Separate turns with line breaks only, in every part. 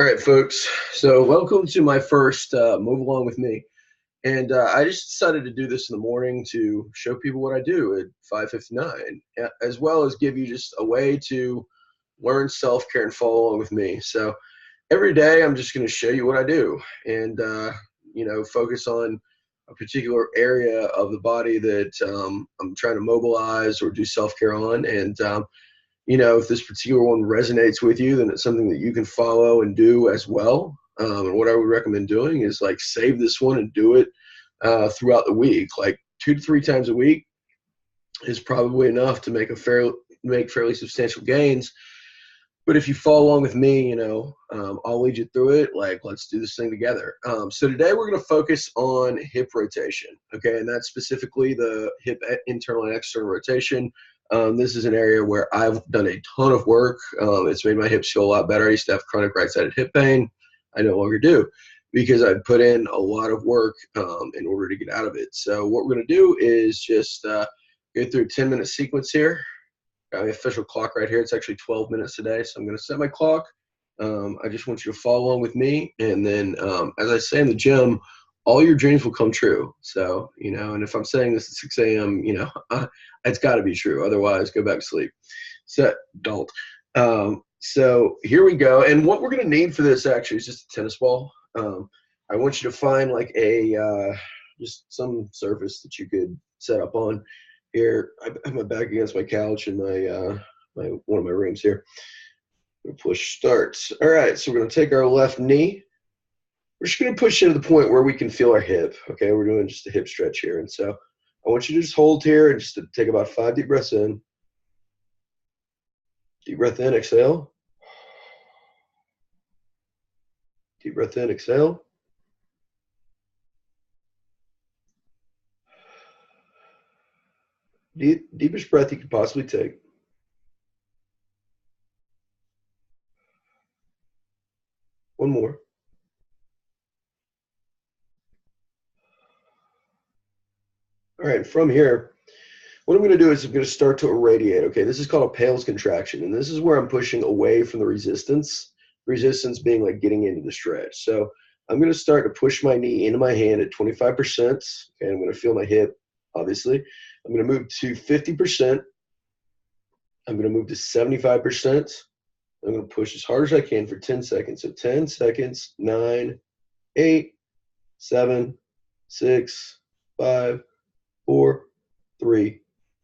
All right, folks. So, welcome to my first Move Along with Me. And I just decided to do this in the morning to show people what I do at 5:59, as well as give you just a way to learn self care and follow along with me. So, every day I'm just going to show you what I do and, focus on a particular area of the body that I'm trying to mobilize or do self care on. And if this particular one resonates with you, then it's something that you can follow and do as well. And what I would recommend doing is like save this one and do it throughout the week. Like 2 to 3 times a week is probably enough to make fairly substantial gains. But if you follow along with me, I'll lead you through it. Like, let's do this thing together. So today we're going to focus on hip rotation. Okay, and that's specifically the hip internal and external rotation. This is an area where I've done a ton of work. It's made my hips feel a lot better. I used to have chronic right-sided hip pain. I no longer do because I put in a lot of work in order to get out of it. So what we're going to do is just go through a 10-minute sequence here. Got my official clock right here. It's actually 12 minutes today, so I'm going to set my clock. I just want you to follow along with me, and then, as I say in the gym, all your dreams will come true. So, and if I'm saying this at 6 a.m., it's got to be true. Otherwise, go back to sleep. So, don't. So here we go. And what we're going to need for this actually is just a tennis ball. I want you to find like just some surface that you could set up on. Here, I have my back against my couch in my one of my rooms here. Push start. All right, so we're going to take our left knee. We're just going to push into the point where we can feel our hip. Okay, we're doing just a hip stretch here. And so I want you to just hold here and just to take about 5 deep breaths in. Deep breath in, exhale. Deep breath in, exhale. Deepest breath you could possibly take. One more. All right, from here, what I'm going to do is I'm going to start to irradiate. Okay, this is called a Pale's contraction, and this is where I'm pushing away from the resistance being like getting into the stretch. So I'm going to start to push my knee into my hand at 25%. Okay, I'm going to feel my hip, obviously. I'm going to move to 50%. I'm going to move to 75%. I'm going to push as hard as I can for 10 seconds. So 10 seconds, 9, 8, 7, 6, 5, 4, 3,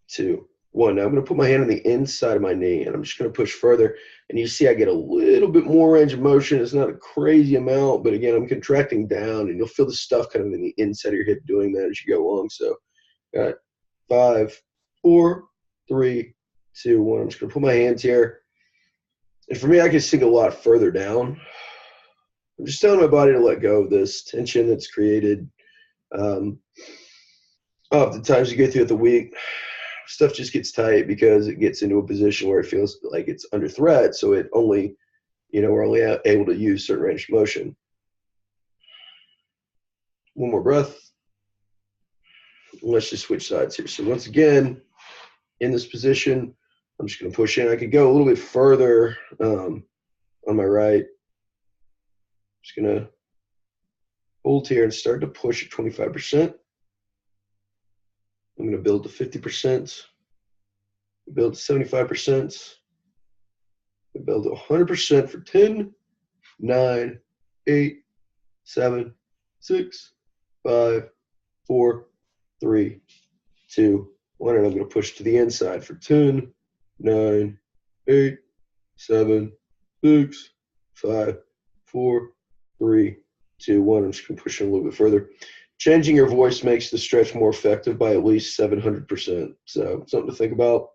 2, 1. Now I'm going to put my hand on the inside of my knee, and I'm just going to push further. And you see I get a little bit more range of motion. It's not a crazy amount, but again, I'm contracting down, and you'll feel the stuff kind of in the inside of your hip doing that as you go along. So got 5, 4, 3, 2, 1. I'm just going to put my hands here. And for me, I can sink a lot further down. I'm just telling my body to let go of this tension that's created. Oftentimes you go through the week, stuff just gets tight because it gets into a position where it feels like it's under threat. So it only, we're only able to use certain range of motion. One more breath. Let's just switch sides here. So once again, in this position, I'm just going to push in. I could go a little bit further on my right. Just going to hold here and start to push at 25%. I'm going to build to 50%, build to 75%, build to 100% for 10, 9, 8, 7, 6, 5, 4, 3, 2, 1. And I'm going to push to the inside for 10, 9, 8, 7, 6, 5, 4, 3, 2, 1. I'm just going to push in a little bit further. Changing your voice makes the stretch more effective by at least 700%. So something to think about.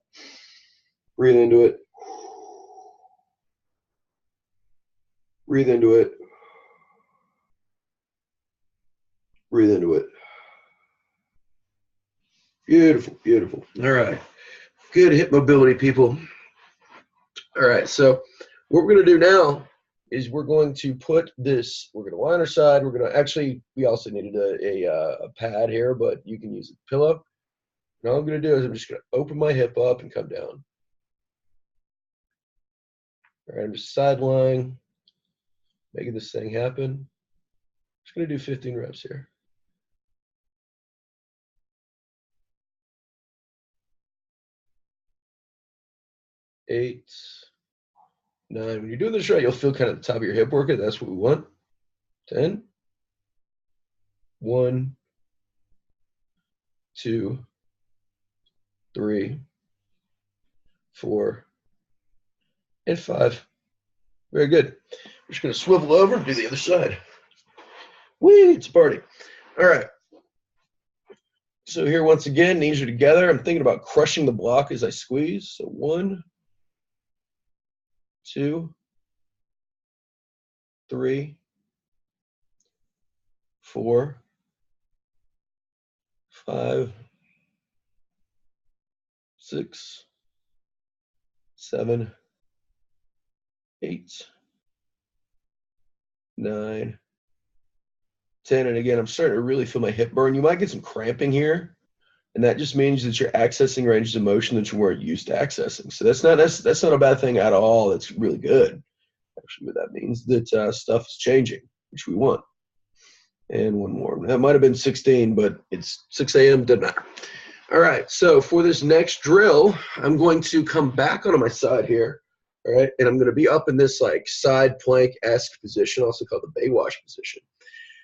Breathe into it. Breathe into it. Breathe into it. Beautiful, beautiful. All right. Good hip mobility, people. All right, so what we're going to do now is we're going to put this, we're going to lie on our side. We're going to actually, we also needed a pad here, but you can use a pillow. And all I'm going to do is I'm just going to open my hip up and come down. All right, I'm just side lying. making this thing happen. Just going to do 15 reps here. 8, 9. When you're doing this right, you'll feel kind of the top of your hip working. That's what we want. 10. 1, 2, 3, 4, and 5. Very good. We're just going to swivel over and do the other side. Whee, it's a party. All right. So here, once again, knees are together. I'm thinking about crushing the block as I squeeze. So 1, 2, 3, 4, 5, 6, 7, 8, 9, 10. And again, I'm starting to really feel my hip burn. You might get some cramping here, and that just means that you're accessing ranges of motion that you weren't used to accessing. So that's not a bad thing at all. That's really good. Actually, what that means that stuff is changing, which we want. And one more. That might have been 16, but it's 6 a.m. Doesn't matter. All right. So for this next drill, I'm going to come back onto my side here. All right. And I'm going to be up in this like side plank-esque position, also called the Baywatch position.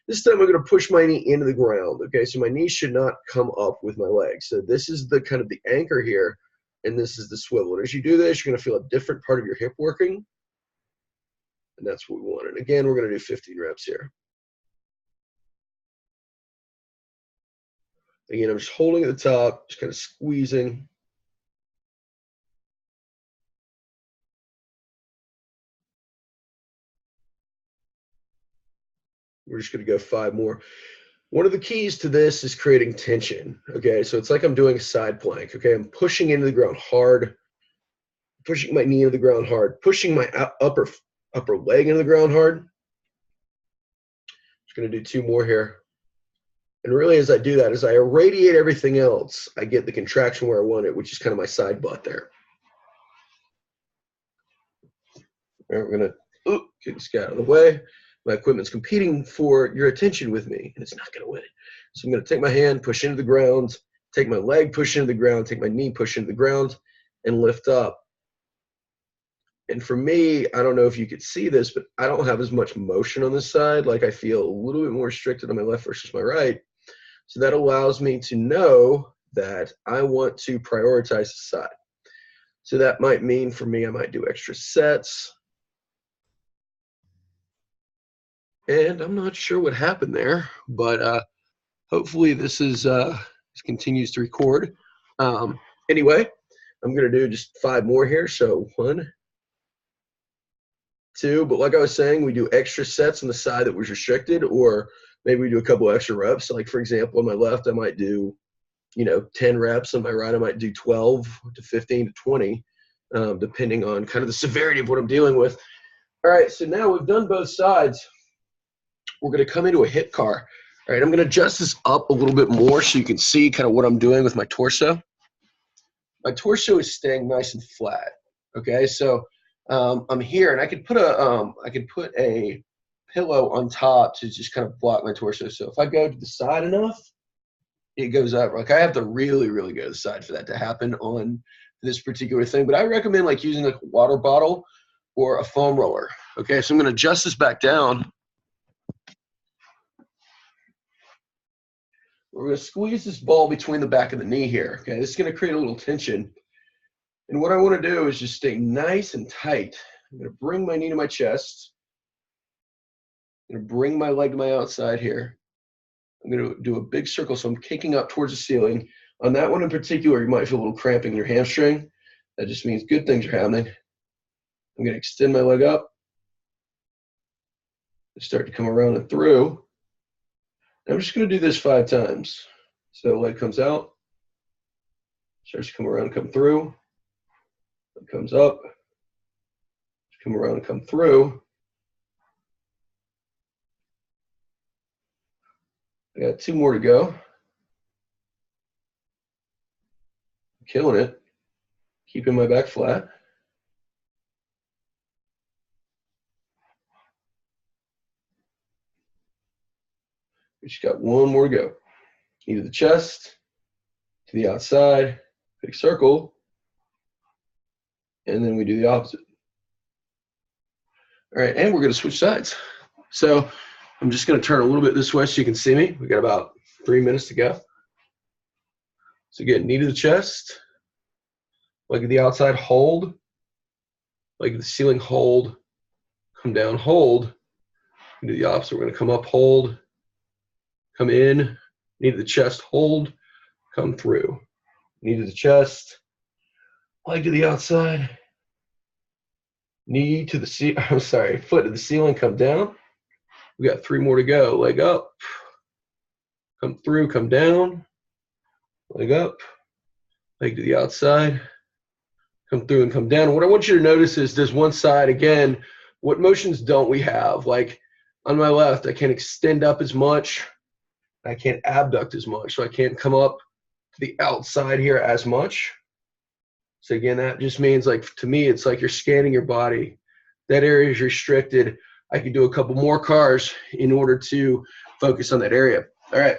This time I'm going to push my knee into the ground. Okay. So my knee should not come up with my legs. So this is the kind of the anchor here, and this is the swivel. And as you do this, you're going to feel a different part of your hip working. And that's what we want. And again, we're going to do 15 reps here. Again, I'm just holding at the top, just kind of squeezing. We're just going to go 5 more. One of the keys to this is creating tension. Okay, so it's like I'm doing a side plank. Okay, I'm pushing into the ground hard, pushing my knee into the ground hard, pushing my upper leg into the ground hard. Just going to do 2 more here. And really, as I do that, as I irradiate everything else, I get the contraction where I want it, which is kind of my side butt there. All right, we're going to get this guy out of the way. My equipment's competing for your attention with me, and it's not going to win. So I'm going to take my hand, push into the ground, take my leg, push into the ground, take my knee, push into the ground, and lift up. And for me, I don't know if you could see this, but I don't have as much motion on this side. Like I feel a little bit more restricted on my left versus my right. So that allows me to know that I want to prioritize the side. So that might mean for me, I might do extra sets. And I'm not sure what happened there, but hopefully this continues to record. Anyway, I'm going to do just 5 more here. So 1, 2, but like I was saying, we do extra sets on the side that was restricted, or maybe we do a couple extra reps. So like for example, on my left, I might do, 10 reps. On my right, I might do 12 to 15 to 20, depending on kind of the severity of what I'm dealing with. All right, so now we've done both sides. We're going to come into a hip car. All right, I'm going to adjust this up a little bit more so you can see kind of what I'm doing with my torso. My torso is staying nice and flat. Okay, so I'm here, and I could put a pillow on top to just kind of block my torso. So if I go to the side enough, it goes up. Like I have to really, really go to the side for that to happen on this particular thing. But I recommend like using like a water bottle or a foam roller. Okay, so I'm going to adjust this back down. We're going to squeeze this ball between the back of the knee here. Okay, this is going to create a little tension. And what I want to do is just stay nice and tight. I'm going to bring my knee to my chest. I'm going to bring my leg to my outside here. I'm going to do a big circle, so I'm kicking up towards the ceiling. On that one in particular, you might feel a little cramping in your hamstring. That just means good things are happening. I'm going to extend my leg up. Start to come around and through. And I'm just going to do this 5 times. So leg comes out, starts to come around and come through. It comes up, come around and come through. I got 2 more to go. Killing it. Keeping my back flat. We just got one more to go. Knee to the chest, to the outside, big circle, and then we do the opposite. All right, and we're going to switch sides. So I'm just going to turn a little bit this way so you can see me. We got about 3 minutes to go. So again, knee to the chest, leg to the outside, hold, leg to the ceiling, hold, come down, hold. Do the opposite. We're going to come up, hold, come in, knee to the chest, hold, come through. Knee to the chest, leg to the outside, knee to the foot to the ceiling, come down. We got 3 more to go. Leg up, come through, come down, leg up, leg to the outside, come through and come down. What I want you to notice is there's one side, again, what motions don't we have? Like on my left, I can't extend up as much. I can't abduct as much. So I can't come up to the outside here as much. So again, that just means, like, to me, it's like you're scanning your body. That area is restricted. I can do a couple more cars in order to focus on that area. All right.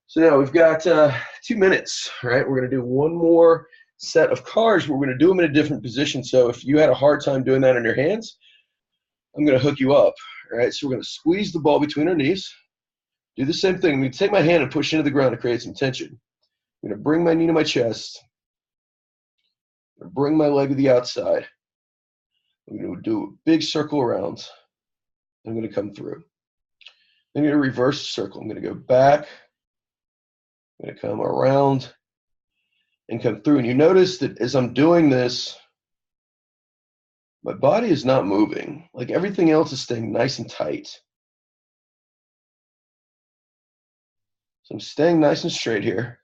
So now we've got 2 minutes, all right? We're going to do one more set of cars. We're going to do them in a different position. So if you had a hard time doing that on your hands, I'm going to hook you up, all right? So we're going to squeeze the ball between our knees. Do the same thing. I'm going to take my hand and push into the ground to create some tension. I'm going to bring my knee to my chest. I'm going to bring my leg to the outside. I'm going to do a big circle around. I'm going to come through. I'm going to reverse the circle. I'm going to go back. I'm going to come around and come through. And you notice that as I'm doing this, my body is not moving. Like, everything else is staying nice and tight. So I'm staying nice and straight here.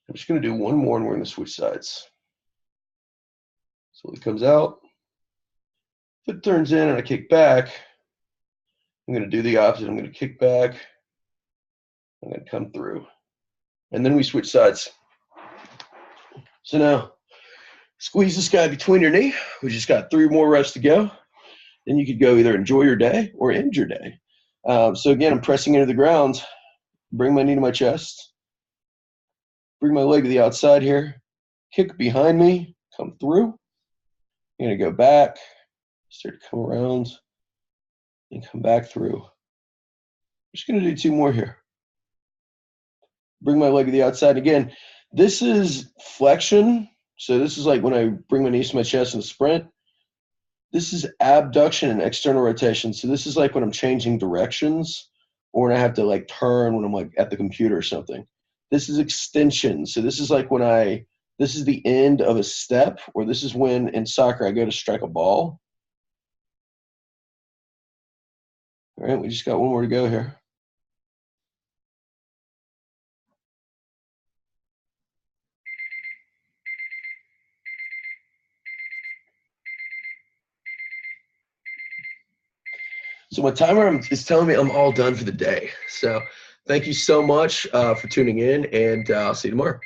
I'm just going to do one more, and we're going to switch sides. So it comes out. Foot turns in, and I kick back. I'm going to do the opposite. I'm going to kick back. I'm going to come through. And then we switch sides. So now, squeeze this guy between your knee. We just got 3 more reps to go. Then you could go either enjoy your day or end your day. So again, I'm pressing into the ground. Bring my knee to my chest. Bring my leg to the outside here. Kick behind me. Come through. I'm going to go back. Start to come around. And come back through. I'm just going to do 2 more here. Bring my leg to the outside. Again, this is flexion. So this is like when I bring my knees to my chest in a sprint. This is abduction and external rotation. So this is like when I'm changing directions, or when I have to, like, turn when I'm, like, at the computer or something. This is extension. So this is like when this is the end of a step, or this is when in soccer I go to strike a ball. All right, we just got 1 more to go here. So my timer is telling me I'm all done for the day. So thank you so much for tuning in, and I'll see you tomorrow.